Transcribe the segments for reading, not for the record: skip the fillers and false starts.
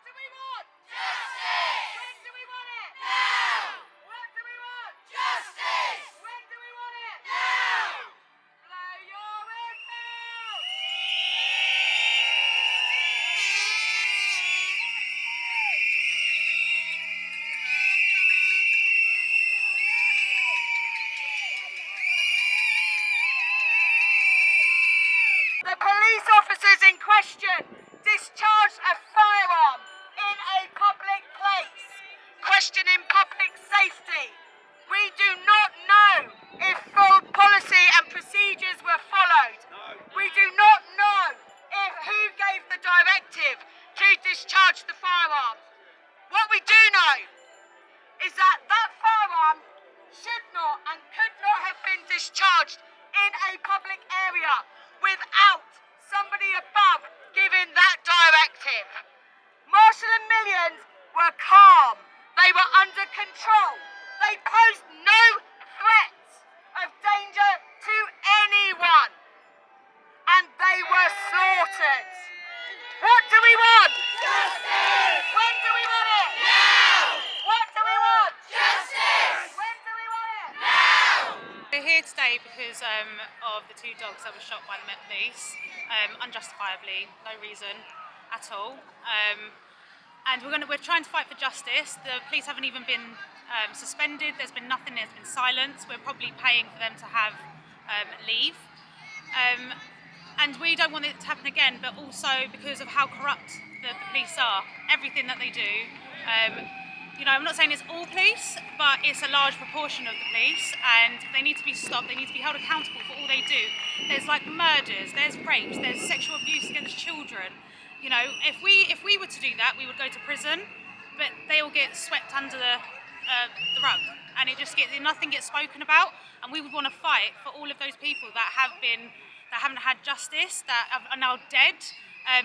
do we want? Justice! When do we want it? Now! What do we want? Justice! When do we want it? Now! Blow your whistle! The police officers in question discharged a firearm in a public place, questioning public safety. We do not know if full policy and procedures were followed. We do not know if who gave the directive to discharge the firearm. What we do know is that that firearm should not and could not have been discharged in a public area without somebody above giving that directive. Marshall and Millions were calm. They were under control. They posed no threats of danger to anyone. And they were slaughtered. What do we want? Justice! When do we want it? Now! What do we want? Justice! When do we want it? Now! We're here today because of the two dogs that were shot by the Met Police, unjustifiably, no reason at all. And we're trying to fight for justice. The police haven't even been suspended. There's been nothing. There's been silence. We're probably paying for them to have leave. And we don't want it to happen again, but also because of how corrupt the police are. Everything that they do. You know, I'm not saying it's all police, but it's a large proportion of the police, and they need to be stopped. They need to be held accountable for all they do. There's like murders, there's rapes, there's sexual abuse against children. You know, if we were to do that, we would go to prison, but they all get swept under the rug, and nothing gets spoken about. And we would want to fight for all of those people that haven't had justice, that are now dead,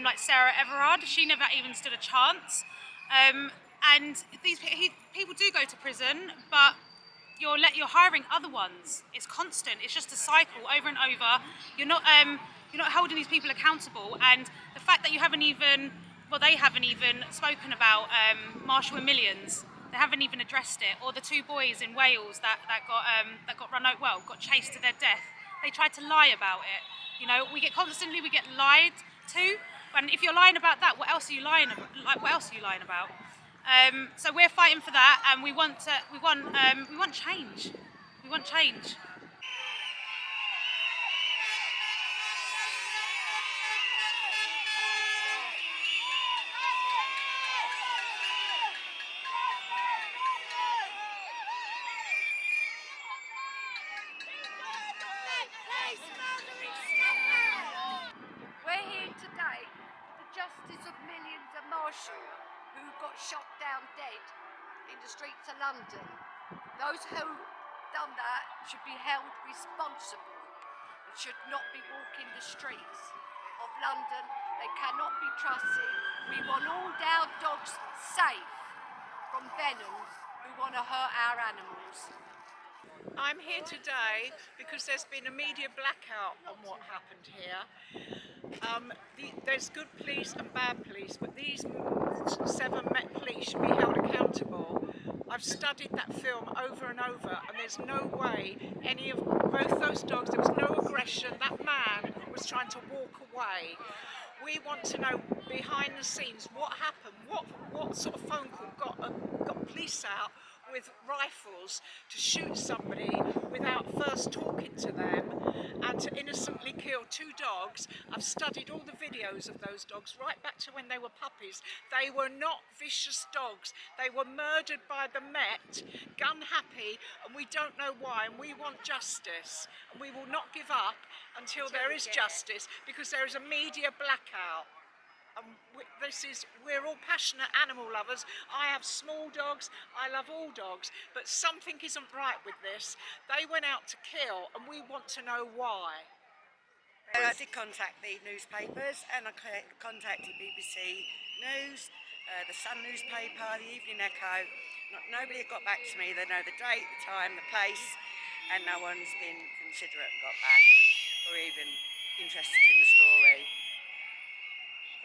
like Sarah Everard. She never even stood a chance. And these people do go to prison, but you're hiring other ones. It's constant. It's just a cycle over and over. You're not holding these people accountable. And the fact that they haven't even spoken about Marshall and Millions. They haven't even addressed it. Or the two boys in Wales that got chased to their death. They tried to lie about it. You know, we get lied to. And if you're lying about that, what else are you lying about? So we're fighting for that, and we want change. We want change. We're here today for the justice of Millions and Marshall, who got shot down dead in the streets of London. Those who done that should be held responsible and should not be walking the streets of London. They cannot be trusted. We want all our dogs safe from venoms who want to hurt our animals. I'm here today because there's been a media blackout on what happened here. There's good police and bad police, but these 7 Met Police should be held accountable. I've studied that film over and over, and there's no way any of both those dogs, there was no aggression. That man was trying to walk away. We want to know behind the scenes what happened, what sort of phone call got police out with rifles to shoot somebody without first talking to them, and to innocently kill 2 dogs. I've studied all the videos of those dogs right back to when they were puppies. They were not vicious dogs. They were murdered by the Met, gun happy, and we don't know why, and we want justice. And we will not give up until there is justice, because there is a media blackout. We're all passionate animal lovers. I have small dogs, I love all dogs, but something isn't right with this. They went out to kill, and we want to know why. I did contact the newspapers, and I contacted BBC News, the Sun newspaper, the Evening Echo. Nobody got back to me. They know the date, the time, the place, and no one's been considerate and got back, or even interested in the story.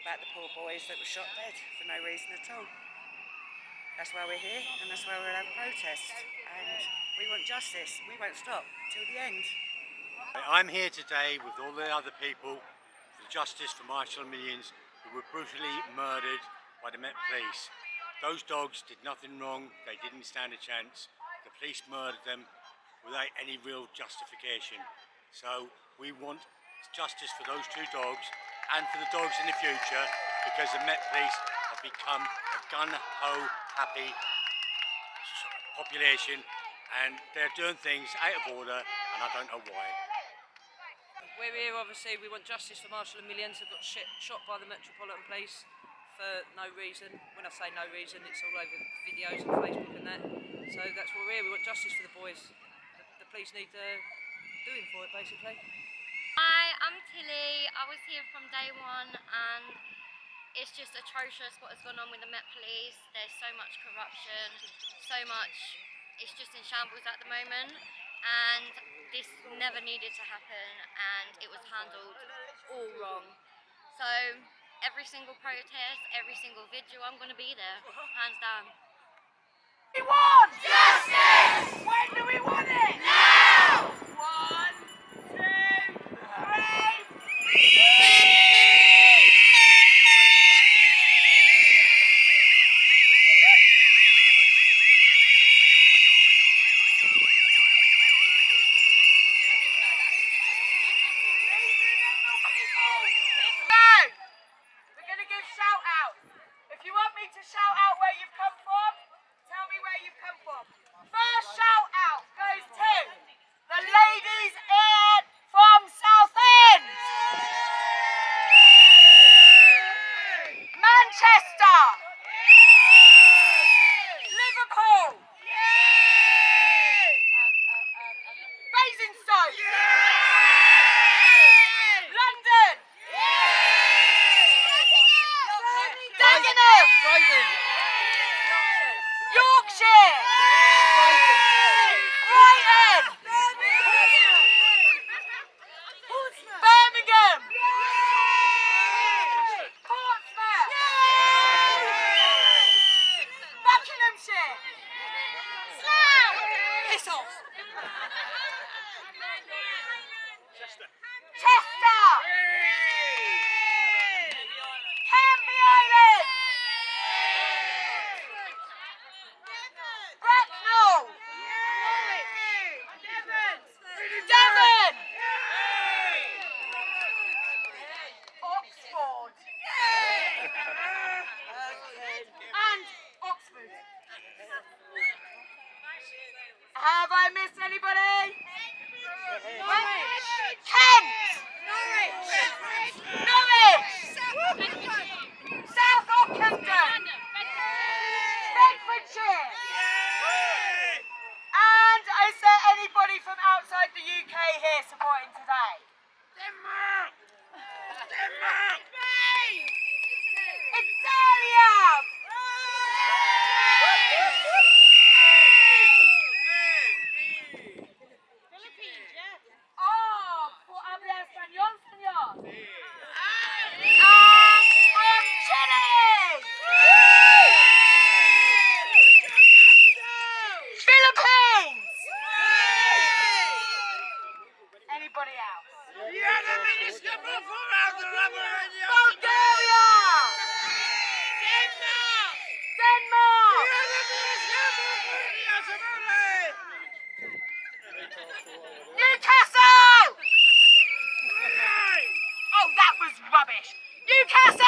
about the poor boys that were shot dead for no reason at all. That's why we're here, and that's why we're at a protest. And we want justice. We won't stop till the end. I'm here today with all the other people for justice for Marshall and Millions who were brutally murdered by the Met Police. Those dogs did nothing wrong, they didn't stand a chance. The police murdered them without any real justification. So we want justice for those two dogs and for the dogs in the future, because the Met Police have become a gun-ho happy population and they're doing things out of order, and I don't know why. We're here, obviously, we want justice for Marshall and Millions who got shot by the Metropolitan Police for no reason. When I say no reason, it's all over videos on Facebook and that. So that's why we're here, we want justice for the boys. The police need doing for it, basically. Hi, I'm Tilly. I was here from day one and it's just atrocious what has gone on with the Met Police. There's so much corruption, so much, it's just in shambles at the moment. And this never needed to happen and it was handled all wrong. So every single protest, every single vigil, I'm going to be there, hands down. We want justice! When do we want it? Now! 1, 2, 3. We're going to give shout-outs. If you want me to shout out where you've come from, tell me where you've come from. First shout-out goes to the ladies in from Southend, Manchester, Liverpool, Basingstoke, London, Dagenham, Yorkshire, Brighton, Birmingham, Portsmouth, Buckinghamshire, Slough, piss off, Chester, Canvey Island, Bracknell, Devon, Oxford, and Oxford. Have I missed anybody? Kent, Norwich, South Ockenden, Bedfordshire. And is there anybody from outside the UK here supporting today? Italia! Oh, habla español, señor. From Chile! Philippines! Anybody else? Bulgaria! Denmark! Newcastle! Oh, that was rubbish. Newcastle!